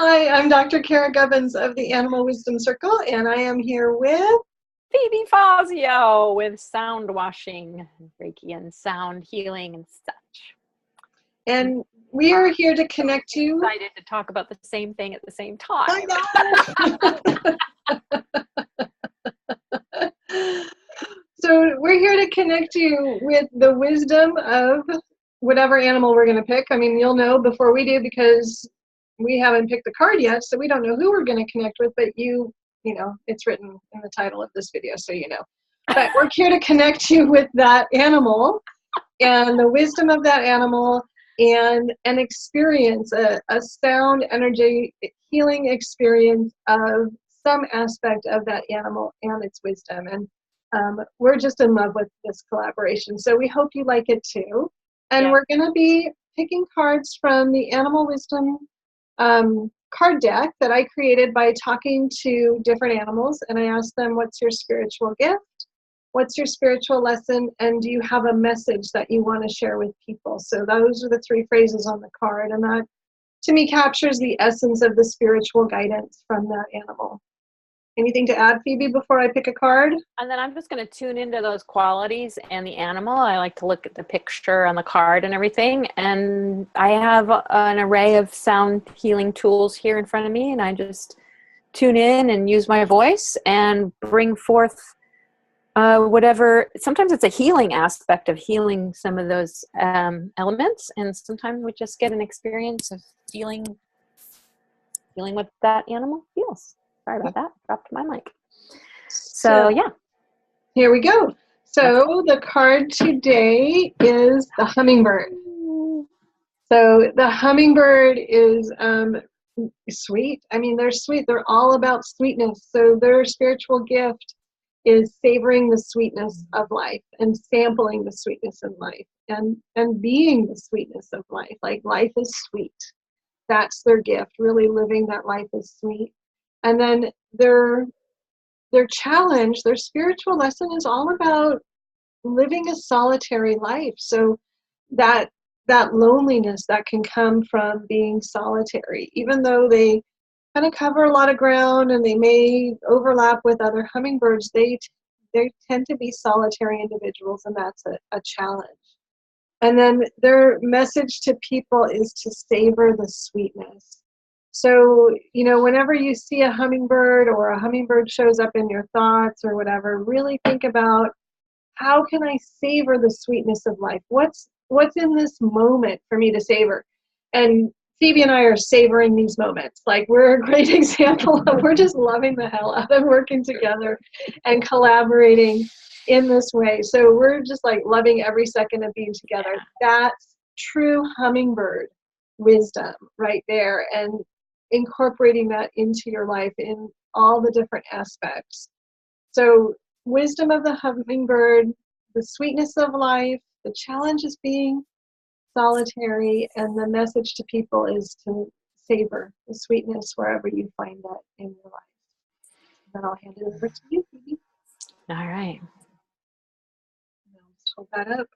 Hi, I'm Dr. Cara Gubbins of the Animal Wisdom Circle, and I am here with Phoebe Fazio with sound washing, Reiki and sound healing and such. and we are here to connect you. Excited to talk about the same thing at the same time. I know. So we're here to connect you with the wisdom of whatever animal we're going to pick. I mean, you'll know before we do because we haven't picked the card yet, so we don't know who we're going to connect with, but you know, it's written in the title of this video, so you know. But we're here to connect you with that animal and the wisdom of that animal and an experience, a sound energy healing experience of some aspect of that animal and its wisdom. And we're just in love with this collaboration, so we hope you like it too. And Yeah. we're going to be picking cards from the Animal Wisdom card deck that I created by talking to different animals, and I asked them, what's your spiritual gift? What's your spiritual lesson? And do you have a message that you want to share with people? So those are the three phrases on the card, and that to me captures the essence of the spiritual guidance from that animal. Anything to add, Phoebe, before I pick a card? And then I'm just going to tune into those qualities and the animal. I like to look at the picture on the card and everything. And I have an array of sound healing tools here in front of me, and I just tune in and use my voice and bring forth whatever. Sometimes it's a healing aspect of healing some of those elements, and sometimes we just get an experience of feeling what that animal feels. Sorry about that. Dropped my mic. So yeah. Here we go. So the card today is the hummingbird. So the hummingbird is sweet. I mean, they're sweet. They're all about sweetness. So their spiritual gift is savoring the sweetness of life and sampling the sweetness of life and being the sweetness of life. Like, life is sweet. That's their gift, really living that life is sweet. And then their challenge, their spiritual lesson is all about living a solitary life. So that loneliness that can come from being solitary, even though they kind of cover a lot of ground and they may overlap with other hummingbirds, they tend to be solitary individuals, and that's a challenge. And then their message to people is to savor the sweetness. So, you know, whenever you see a hummingbird or a hummingbird shows up in your thoughts or whatever, really think about, how can I savor the sweetness of life? What's in this moment for me to savor? And Phoebe and I are savoring these moments. Like, we're a great example of, we're just loving the hell out of working together and collaborating in this way. So we're just like loving every second of being together. That's true hummingbird wisdom right there, and incorporating that into your life in all the different aspects. So wisdom of the hummingbird, the sweetness of life, the challenge is being solitary, and the message to people is to savor the sweetness wherever you find that in your life. Then I'll hand it over to you, Phoebe. All right. Let's hold that up.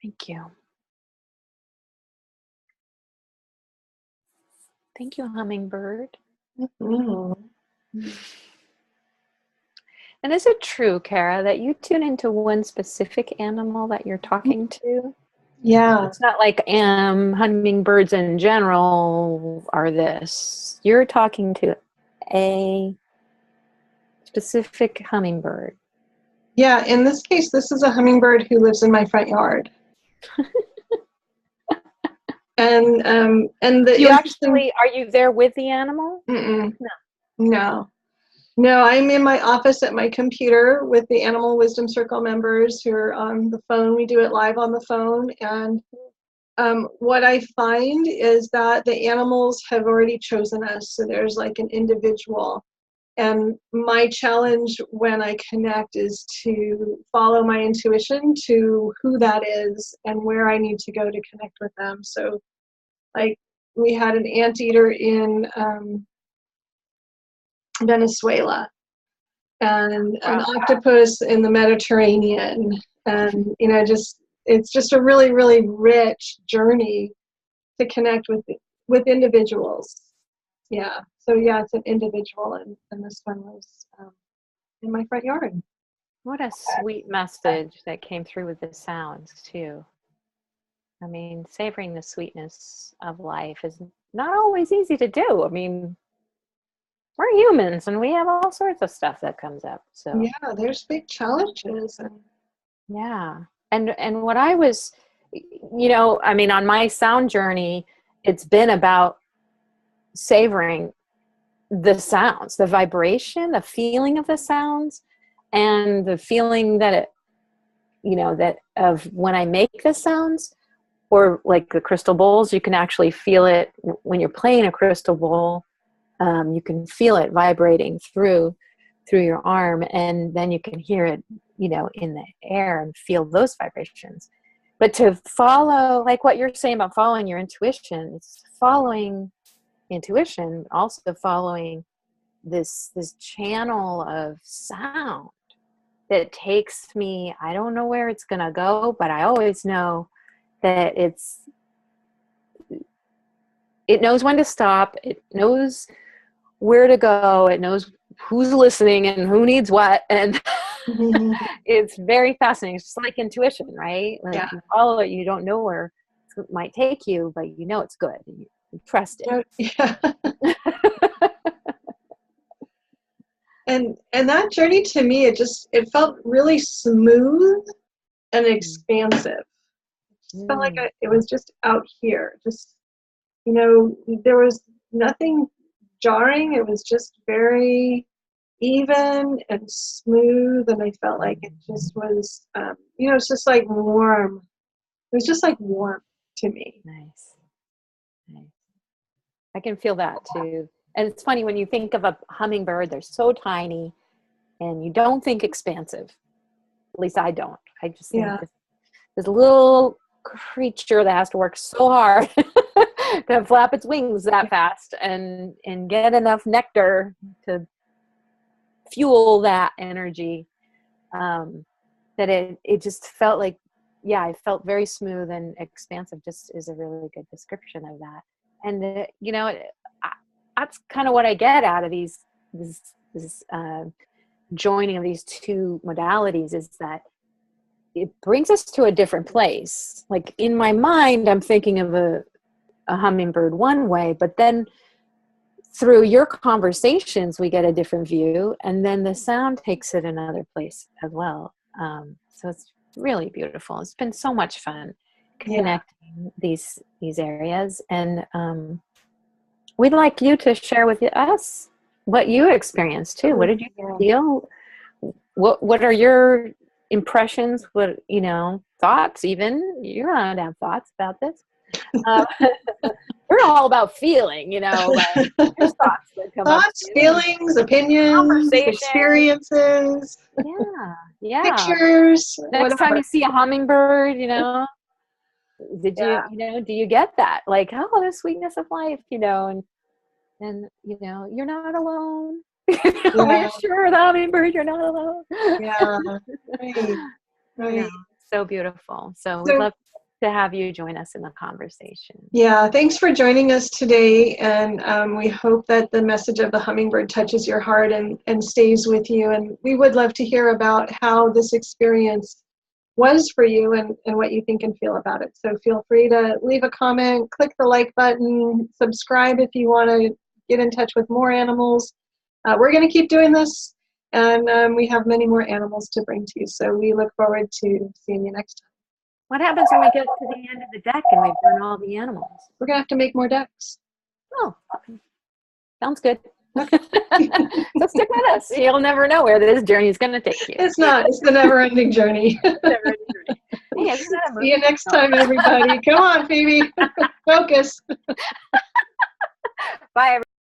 Thank you. Thank you, hummingbird. Mm-hmm. And is it true, Cara, that you tune into one specific animal that you're talking to? Yeah. It's not like hummingbirds in general are this. You're talking to a specific hummingbird. Yeah, in this case, this is a hummingbird who lives in my front yard. And the You actually, are you there with the animal? No. No, I'm in my office at my computer with the Animal Wisdom Circle members who are on the phone. We do it live on the phone. And what I find is that the animals have already chosen us. So there's like an individual. And my challenge when I connect is to follow my intuition to who that is and where I need to go to connect with them. So like we had an anteater in Venezuela and an octopus in the Mediterranean. And, you know, it's just a really, really rich journey to connect with individuals. Yeah. So yeah, it's an individual, and this one was in my front yard. What a sweet message that came through with the sounds too. I mean, savoring the sweetness of life is not always easy to do. I mean, we're humans and we have all sorts of stuff that comes up. So Yeah, there's big challenges. And yeah. And what I was, you know, I mean, on my sound journey, it's been about savoring the sounds, the vibration, the feeling of the sounds, and the feeling that it, you know, that of when I make the sounds, or like the crystal bowls, you can actually feel it when you're playing a crystal bowl. You can feel it vibrating through your arm, and then you can hear it, you know, in the air and feel those vibrations. But to follow, like what you're saying about following your intuition, it's following intuition, also following this channel of sound that takes me, I don't know where it's going to go, but I always know that it knows when to stop. It knows where to go. It knows who's listening and who needs what. And it's very fascinating. It's just like intuition, right? Like you follow it, you don't know where it might take you, but you know it's good. You trust it. yeah. And that journey to me, it felt really smooth and expansive. It felt like it was just out here. Just, you know, there was nothing jarring. It was just very even and smooth, and I felt like it just was, you know, it's just like warm. It was just like warm to me. Nice. I can feel that too. And it's funny when you think of a hummingbird, they're so tiny and you don't think expansive. At least I don't. I just think this little creature that has to work so hard to flap its wings that fast and get enough nectar to fuel that energy, that it just felt like, yeah, I felt very smooth and expansive, just is a really good description of that. And you know, that's kind of what I get out of this joining of these two modalities, is that it brings us to a different place. Like in my mind, I'm thinking of a hummingbird one way, but then through your conversations, we get a different view, and then the sound takes it another place as well. So it's really beautiful. It's been so much fun. connecting these areas. And we'd like you to share with us what you experienced too. What did you feel? What are your impressions? What, thoughts even? You're allowed to have thoughts about this. We're all about feeling, but there's thoughts that come up. Thoughts, feelings, opinions, experiences. Yeah. Pictures. Next time you see a hummingbird, did you, do you get that? Like, oh, the sweetness of life, and you're not alone. We're sure the hummingbird, you're not alone. Yeah. Right. Yeah, so beautiful. So we'd love to have you join us in the conversation. Yeah, thanks for joining us today, and we hope that the message of the hummingbird touches your heart and stays with you. And we would love to hear about how this experience was for you and what you think and feel about it. So feel free to leave a comment, click the like button, subscribe if you want to get in touch with more animals. We're going to keep doing this, and we have many more animals to bring to you. So we look forward to seeing you next time. What happens when we get to the end of the deck and we've done all the animals? We're going to have to make more decks. Oh, sounds good. So stick with us. You'll never know where this journey is going to take you. It's not. It's the never-ending journey. Never-ending journey. Hey, isn't that a movie? See you next time, everybody. Come on, Phoebe. Focus. Bye, everybody.